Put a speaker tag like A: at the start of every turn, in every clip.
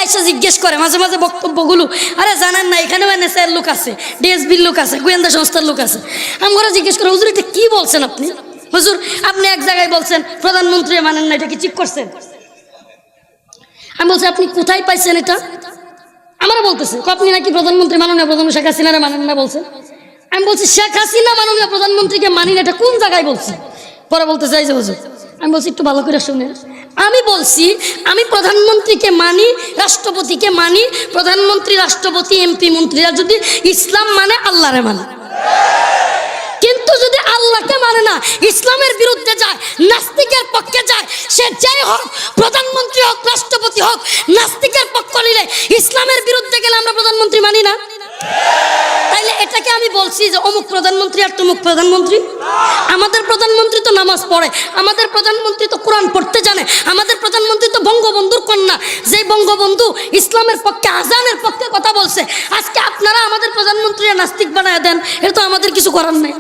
A: এসে জিজ্ঞেস করে মাঝে মাঝে বক্তব্যগুলো, আরে জানেন না এখানে এনএসআই লোক আছে, ডিএসবির লোক আছে, গোয়েন্দা সংস্থার লোক আছে। আমরা জিজ্ঞেস করে, হুজুর এটা কি বলছেন আপনি? হুজুর আপনি এক জায়গায় বলছেন প্রধানমন্ত্রী মানেন না, এটা কি ঠিক করছেন? আমি বলছি আপনি কোথায় পাইছেন এটা? আমরা বলতেছে আপনি নাকি প্রধানমন্ত্রী মাননীয় প্রধানমন্ত্রী শেখ হাসিনারে মানেন না বলছেন। আমি বলছি শেখ হাসিনা মাননীয় প্রধানমন্ত্রীকে মানি না, এটা কোন জায়গায় বলছি? পরে বলতে চাই যে হুজুর, আমি বলছি একটু ভালো করে শুনে, আমি বলছি আমি প্রধানমন্ত্রীকে মানি, রাষ্ট্রপতিকে মানি। প্রধানমন্ত্রী, রাষ্ট্রপতি, এমপি, মন্ত্রীরা যদি ইসলাম মানে আল্লাহরে মানে, কিন্তু যদি আল্লাহকে মানে না, ইসলামের বিরুদ্ধে যায়, নাস্তিকের পক্ষে যায়, সে যাই হোক, প্রধানমন্ত্রী হোক, রাষ্ট্রপতি হোক, নাস্তিকের পক্ষ নিলে, ইসলামের বিরুদ্ধে গেলে আমরা প্রধানমন্ত্রী মানি না। তাইলে এটাকে আমি বলছি যে অমুক প্রধানমন্ত্রী আর তমুক প্রধানমন্ত্রী? আমাদের প্রধানমন্ত্রী তো নামাজ পড়ে, আমাদের প্রধানমন্ত্রী তো কোরআন পড়তে জানে, আমাদের প্রধানমন্ত্রী তো বঙ্গবন্ধুর কন্যা, যে বঙ্গবন্ধু ইসলামের পক্ষে, আজানের পক্ষে কথা বলছে। আজকে আপনারা আমাদের প্রধানমন্ত্রীরা নাস্তিক বানায় দেন, এটা তো আমাদের কিছু করার নেই।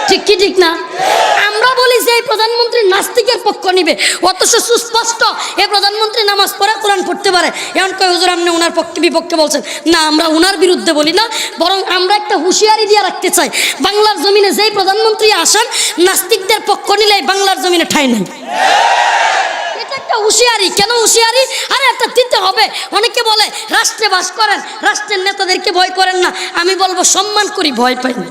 A: ঠিক কি ঠিক না? আমরা বলি যে এই প্রধানমন্ত্রী নাস্তিকের পক্ষ নিবে, অথচ সুস্পষ্ট এই প্রধানমন্ত্রী নামাজ পড়ে, কোরআন পড়তে পারে। এমন কয় হুজুর আপনি ওনার পক্ষে বিপক্ষে বলছেন না, আমরা ওনার বিরুদ্ধে বলি না, বরং আমরা একটা হুঁশিয়ারি দিয়ে রাখতে চাই, বাংলার জমিনে যেই প্রধানমন্ত্রী আসেন, নাস্তিকদের পক্ষ নিলে বাংলার জমিনে ঠাঁই নেই। হুঁশিয়ারি। কেন হুঁশিয়ারি? আরে এটা দিতে হবে। অনেকে বলে রাষ্ট্রে বাস করেন, রাষ্ট্রের নেতাদেরকে ভয় করেন না। আমি বলবো সম্মান করি, ভয় পাই না।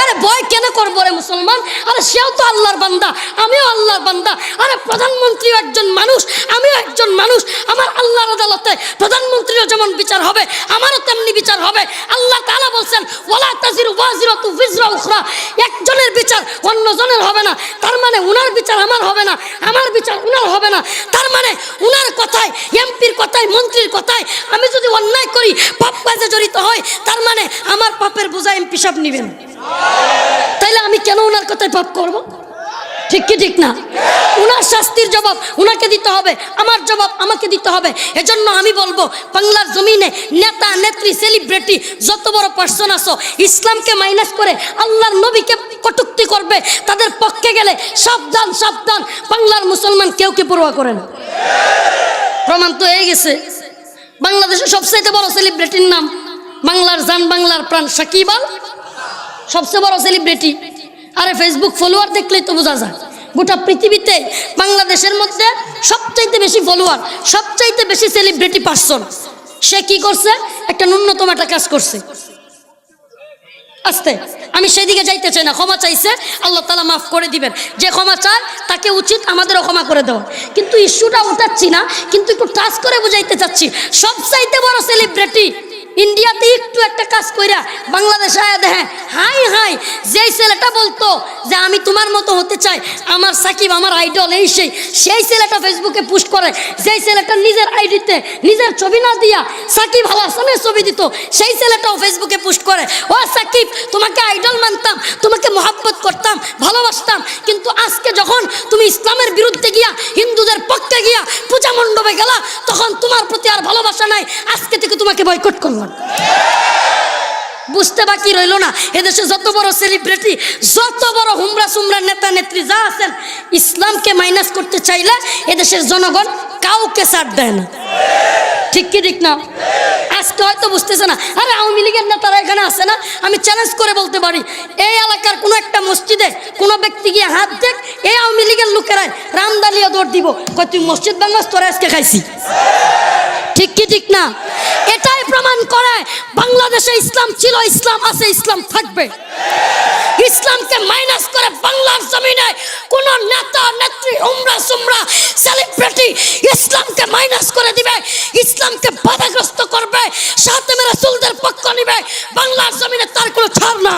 A: আরে ভয় কেন করবো রে মুসলমান? আরে সেও তো আল্লাহর বান্দা, আমিও আল্লাহর বান্দা। আরে প্রধানমন্ত্রীও একজন মানুষ, আমিও একজন মানুষ। আমার আল্লাহর আদালতে প্রধানমন্ত্রীরও যেমন বিচার হবে, আমারও তেমনি বিচার হবে। আল্লাহ তাআলা বলছেন ওয়ালা তাজিরু ওয়াজিরাতু বিজরা উখরা, একজনের বিচার অন্যজনের হবে না। তার মানে উনার বিচার আমার হবে না, আমার বিচার উনার হবে না। তার মানে উনার কথায়, এমপির কথায়, মন্ত্রীর কথায় আমি যদি অন্যায় করি, পাপ কাজে জড়িত হয়, তার মানে আমার পাপের বোঝা এমপি সাহেব নিবেন। তাইলে আমি কেন ওনার কথায় পাপ করব? ঠিক কি ঠিক না? উনার শাস্তির জবাব উনাকে দিতে হবে, আমার জবাব আমাকে দিতে হবে। এজন্য আমি বলবো বাংলার জমিনে নেতা, নেত্রী, সেলিব্রিটি, যত বড় পার্সন আসো, ইসলামকে মাইনাস করে আল্লাহর নবীকে কটূক্তি করবে, তাদের পক্ষে গেলে সাবধান, সাবধান। বাংলার মুসলমান কেউ কে পরোয়া করে না। প্রমাণ তো হয়ে গেছে। বাংলাদেশের সবচেয়ে বড় সেলিব্রিটির নাম, বাংলার জান, বাংলার প্রাণ, সাকিব আল, সবচেয়ে বড় সেলিব্রিটি। আরে ফেসবুক ফলোয়ার দেখলেই তো বোঝা যায়। গোটা পৃথিবীতে বাংলাদেশের মধ্যে সবচাইতে বেশি ফলোয়ার, সবচাইতে বেশি সেলিব্রিটি পার্সন। সে কি করছে? একটা ন্যূনতম একটা কাজ করছে। আস্তে, আমি সেদিকে যাইতে চাই না। ক্ষমা চাইছে, আল্লাহ তাআলা মাফ করে দিবেন। যে ক্ষমা চায় তাকে উচিত আমাদেরও ক্ষমা করে দেওয়া। কিন্তু ইস্যুটা উঠাচ্ছি না, কিন্তু একটু টাচ করে বুঝাইতে চাচ্ছি। সবচাইতে বড় সেলিব্রিটি ইন্ডিয়াতে একটু একটা কাজ কইরা বাংলাদেশে আয়া দেখে, হাই হাই, যেই ছেলেটা বলতো যে আমি তোমার মতো হতে চাই, আমার সাকিব আমার আইডল, এই সেই ছেলেটা ফেসবুকে পোস্ট করে। যেই ছেলেটা নিজের আইডিতে নিজের ছবি না দিয়া সাকিব আল হাসানের ছবি দিত, সেই ছেলেটাও ফেসবুকে পোস্ট করে, ও সাকিব তোমাকে আইডল মানতাম, তোমাকে মহব্বত করতাম, ভালোবাসতাম, কিন্তু আজকে যখন তুমি ইসলামের বিরুদ্ধে গিয়া, হিন্দুদের পক্ষে গিয়া পূজা মণ্ডপে গেলা, তখন তোমার প্রতি আর ভালোবাসা নাই, আজকে থেকে তোমাকে বয়কট করলাম। বুঝতে বাকি রইল না, এদেশে যত বড় সেলিব্রিটি, যত বড় হুমরা সুমরা নেতা নেত্রী যা আছেন, ইসলামকে মাইনাস করতে চাইলে এদেশের জনগণ কাউকে ছাড় দেয় না। ঠিক কি ঠিক না? আজকে হয়তো বুঝতেছে না। আরে আওয়ামী লীগের নেতারা এখানে আছে না, আমি চ্যালেঞ্জ করে বলতে পারি, এই এলাকার কোনো একটা মসজিদে কোনো ব্যক্তি গিয়ে হাত দেখ, এই আওয়ামী লীগের লোকেরাই রামদালিয়া দৌড় দিব, কয় তুই মসজিদ ভাঙাস, তোরা আজকে খাইছি। ঠিক কি ঠিক না? এটাই প্রমাণ করে বাংলাদেশে ইসলাম ছিল, ইসলাম আছে, ইসলাম থাকবে। ইসলামকে মাইনাস করে বাংলার জমিনে কোন নেতা নেত্রী, হুমরা সুমরা সেলিব্রিটি ইসলামকে মাইনাস করে দিবে, ইসলামকে বাধাগ্রস্ত করবে, সাতেমে রাসূলদের পক্ষ নিবে, বাংলার জমিনে তার কোনো ছাড় না।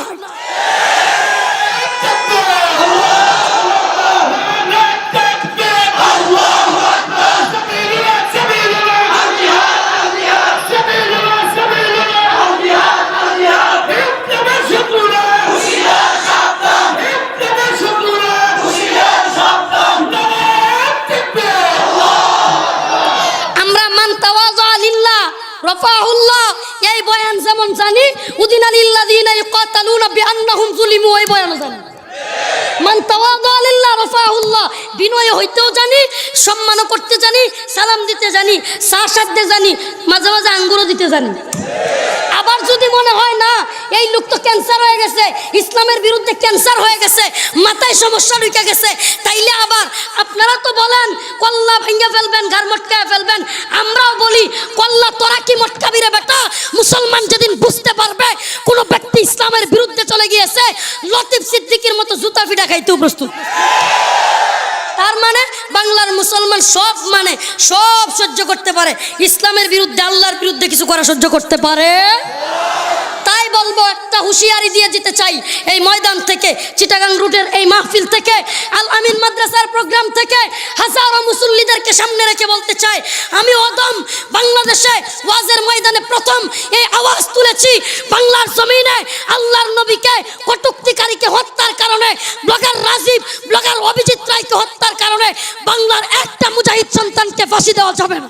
A: এই বয়ান যেমন জানি, উদিনা লিল্লাযিনা ইউকাতালুনা বিআন্নাহুম যুলিমু, এই বয়ান জানি। মান তাওয়াদা লিল্লাহ রাফাহুল্লাহ, বিনয় হইতেও জানি, সম্মান করতে জানি, সালাম দিতে জানি, চা সাথে জানি, মাঝে মাঝে আঙ্গুরও দিতে জানি। আবার যদি মনে হয় না এই লোক তো ক্যান্সার হয়ে গেছে, ইসলামের বিরুদ্ধে ক্যান্সার হয়ে গেছে, মাথায় সমস্যা ঢুকে গেছে, তাইলে আবার আপনারা তো বলেন কল্লা ভেঙে ফেলবেন, ঘর মটকায় ফেলবেন, আমরাও বলি কল্লা তোরা কি মটকাবি রে বেটা। মুসলমান যেদিন বুঝতে পারবে কোন ব্যক্তি ইসলামের বিরুদ্ধে চলে গিয়েছে, লতিফ সিদ্দিকীর মতো জুতা পিটা খাইতেও প্রস্তুত। তার মানে বাংলার মুসলমান সব মানে সব সহ্য করতে পারে, ইসলামের বিরুদ্ধে আল্লাহর বিরুদ্ধে কিছু করা সহ্য করতে পারে। তাই বলবো, একটা হুঁশিয়ারি দিয়ে যেতে চাই এই ময়দান থেকে, চিটাগাং রুটের এই মাহফিল থেকে, আল আমিন মাদ্রাসার প্রোগ্রাম থেকে হাজারো মুসল্লিদেরকে সামনে রেখে বলতে চাই, আমি অদম বাংলাদেশে ওয়াজের ময়দানে প্রথম এই আওয়াজ তুলেছি। বাংলার জমিনে আল্লাহর নবীকে কটুক্তিকারীকে হত্যার কারণে, ব্লগার রাজীব, ব্লগার অভিজিৎ রায়কে হত্যার কারণে বাংলার একটা মুজাহিদ সন্তানকে ফাঁসি দেওয়া যাবে না।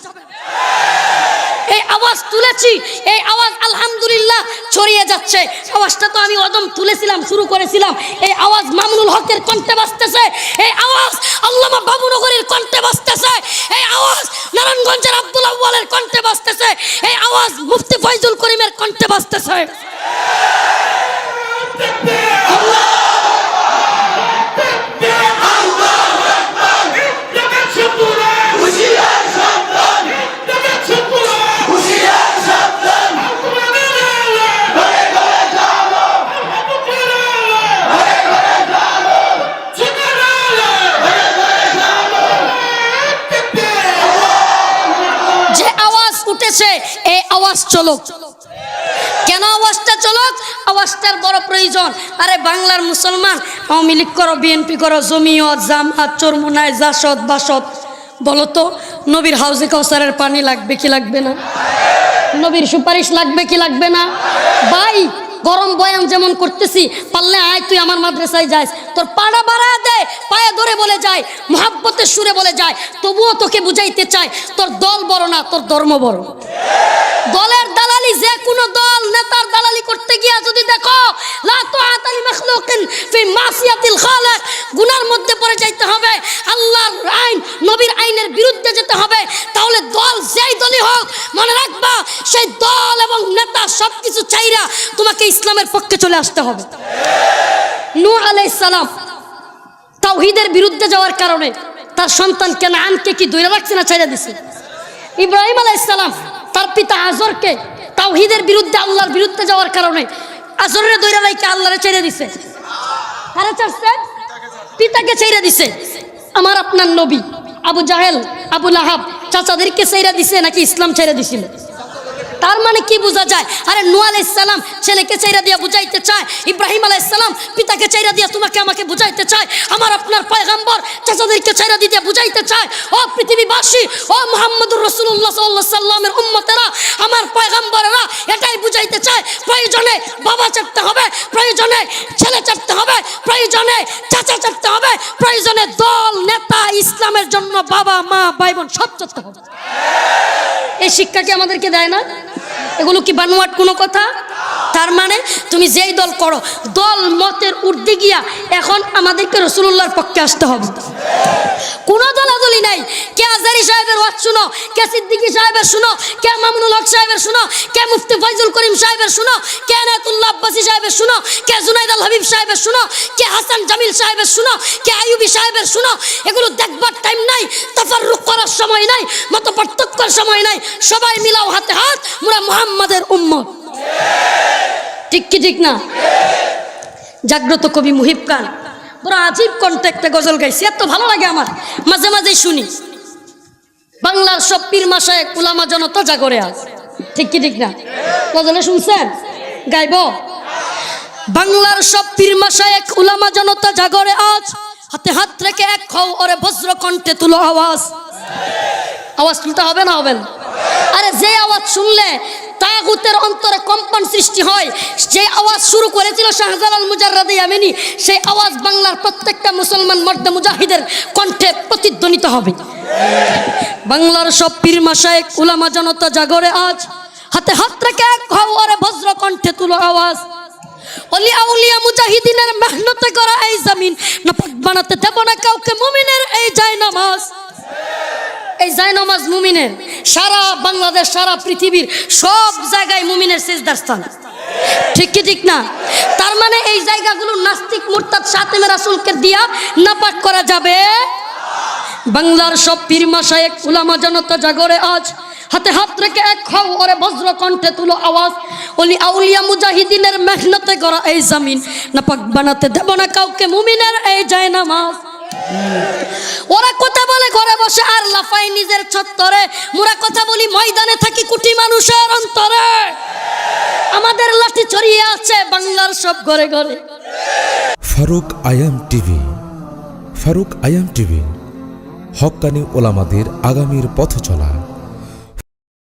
A: এই আওয়াজ তুলেছি, এই আওয়াজ আলহামদুলিল্লাহ ছড়িয়ে যাচ্ছে। আওয়াজটা তো আমি অদম তুলেছিলাম, শুরু করেছিলাম, এই আওয়াজ মামুনুল হকের কণ্ঠে বাজতেছে, এই আওয়াজ আল্লামা বাবুনগরীর কণ্ঠে বাজতেছে, এই আওয়াজ নারায়ণগঞ্জের আব্দুল আউয়ালের কণ্ঠে বাজতেছে, এই আওয়াজ মুফতি ফয়জুল করিমের কণ্ঠে বাজতেছে। এই আওয়াজ চলুক। কেন আওয়াজটা চলুক? আওয়াজটার বড় প্রয়োজন। আরে বাংলার মুসলমান আওয়ামী লীগ করো, বিএনপি করো, জমিয়ত, জামাত, চরমুনায়, জাসদ, বাসদ, বলো তো নবীর হাউজে কাউসারের পানি লাগবে কি লাগবে না? নবীর সুপারিশ লাগবে কি লাগবে না? ভাই গরম বয়ান যেমন করতেছি, পারলে আয় তুই আমার মাদ্রাসায় যাস, তোর পাড়া বাড়া দেয়, পায়ে ধরে বলে যায়, মোহাব্বতের সুরে বলে যায়, তবুও তোকে বুঝাইতে চায় তোর দল বড় না, তোর ধর্ম বড়। দলের দালালি, যে কোনো দল নেতার দালালি করতে গিয়া যদি দেখো লা তুআতা লি মাখলুকিন ফি মাসিয়াতিল খালিক, গুনার মধ্যে পড়ে যাইতে হবে, আল্লাহর আইন নবীর আইনের বিরুদ্ধে যেতে হবে, তাহলে দল যেই দলই হোক মনে রাখবা সেই দল এবং নেতা সবকিছু চাইরা তোমাকে ইসলামের পক্ষে চলে আসতে হবে। নূহ আলাইহিস সালাম তাওহীদের বিরুদ্ধে যাওয়ার কারণে তার সন্তান কেনানকে কি ধরে রাখছে না ছাইড়া দিছে? ইব্রাহিম আলাইহিস সালাম তার পিতা আজরকে তাওহীদের বিরুদ্ধে, আল্লাহর বিরুদ্ধে যাওয়ার কারণে আজরের ধরে রাখে আল্লাহরে ছেড়ে দিছে। কারে ছাড়ছে? পিতাকে ছেড়ে দিছে। আমার আপনার নবী আবু জাহেল, আবু লাহাব চাচাদেরকে ছেড়ে দিছে নাকি ইসলাম ছেড়ে দিছিল? তার মানে কি বোঝা যায়? আরে নূহ আলাইহিস সালাম ছেলেকে চাইরা দিয়া বুঝাইতে চায়, ইব্রাহিম আলাইহিস সালাম পিতাকে চাইরা দিয়া তোমাকে আমাকে বুঝাইতে চায়, আমার আপনার পয়গম্বর চাচাদেরকে চাইরা দিয়ে বুঝাইতে চায়, ও পৃথিবীবাসী, ও মুহাম্মদুর রাসূলুল্লাহ সাল্লাল্লাহু আলাইহি সাল্লামের উম্মতেরা, আমার পয়গম্বরেরা এটাই বুঝাইতে চায়, প্রয়োজনে বাবা চাটতে হবে, প্রয়োজনে ছেলে চাটতে হবে, প্রয়োজনে চাচা চাটতে হবে, প্রয়োজনে দল নেতা ইসলামের জন্য বাবা মা ভাই বোন সব চাটতে হবে। এই শিক্ষা কি আমাদেরকে দেয় না? এগুলো কি বানোয়াট কোনো কথা? তার মানে তুমি যেই দল করো, দল মতের ঊর্ধ্বে গিয়া এখন আমাদেরকে রাসূলুল্লাহর পক্ষে আসতে হবে। কোনো দলাদলি নাই। কে আজহারী সাহেবের ওয়াজ শুনো, কে সিদ্দিকী সাহেবের শুনো, কে মামুনুল হক সাহেবের শুনো, কে মুফতি ফয়জুল করিম সাহেবের শুনো, কে এনায়েতুল্লাহ আব্বাসী সাহেবের শুনো, কে জুনাইদ আল হাবিব সাহেবের শুনো, কে হাসান জামিল সাহেবের শুনো, কে আইয়ুবী সাহেবের শুনো, এগুলো দেখবার টাইম নাই, তাফাররুক করার সময় নাই, মত পার্থক্যের সময় নাই। সবাই মিলাও হাতে হাত, মোরা মুহাম্মাদের উম্মত। ঠিক কি ঠিক না? জাগ্রত কবি মুহিব খান বড় আজীব কণ্ঠে একটা গজল গাইছে, এত ভালো লাগে আমার, মাঝে মাঝে শুনি। বাংলার সব পীর মাশায়েখ উলামা জনতা জাগরে আজ। ঠিক কি ঠিক না? গজলে শুনছেন? গাইব? বাংলার সব পীর মাশায়েখ উলামা জনতা জাগরে আজ, হাতে হাত রেখে এক হও, ওরে বজ্র কণ্ঠে তুলো আওয়াজ। আওয়াজ তুলতে হবে না? হবে না? আরে যে আওয়াজ শুনলে তাগুতের অন্তরে কম্পন সৃষ্টি হয়, যে আওয়াজ শুরু করেছিল শাহজালাল মুজাররাদ ইয়ামানি, সেই আওয়াজ বাংলার প্রত্যেকটা মুসলমান মর্দ মুজাহিদের কণ্ঠে প্রতিধ্বনিত হবে। বাংলার সব পীর মাশায়েখ উলামা জনতা জাগরে আজ, হাতে হাত রেখে এক হও, ওরে বজ্র কণ্ঠে তুলো আওয়াজ। ওলি আউলিয়া মুজাহিদিনের মেহনতে করা এই জমিন নাপাক বানাতে দেব না কাউকে। মুমিনের এই জায়নামাজ, এই জায়নামাজ মুমিনের সারা বাংলাদেশ, সারা পৃথিবীর সব জায়গায় মুমিনের সিজদার স্থান, ঠিক কি ঠিক না? তার মানে এই জায়গাগুলো নাস্তিক মুরতাদ শাতিমে রাসূলকে দিয়া নাপাক করা যাবে। বাংলার সব পীর মাশায়েখ উলামা জনতা জাগরে আজ, হাতে হাত রেখে এক হও ওরে বজ্র কণ্ঠে তুলো আওয়াজ। ওলি আউলিয়া মুজাহিদিনের মেহনতে করা এই জমিন নাপাক বানাতে দেব না কাউকে। মুমিনের এই জায়নামাজ। ওরা কথা বলে ঘরে বসে আর লাফাই নিজের ছত্তরে, মোরা কথা বলি ময়দানে থাকি কোটি মানুষের অন্তরে। আমাদের লাঠি ছড়িয়ে আছে বাংলার সব ঘরে ঘরে।
B: ফারুক আয়াম টিভি, ফারুক আয়াম টিভি, হক্কানি ওলামাদের আগামীর পথ চলা।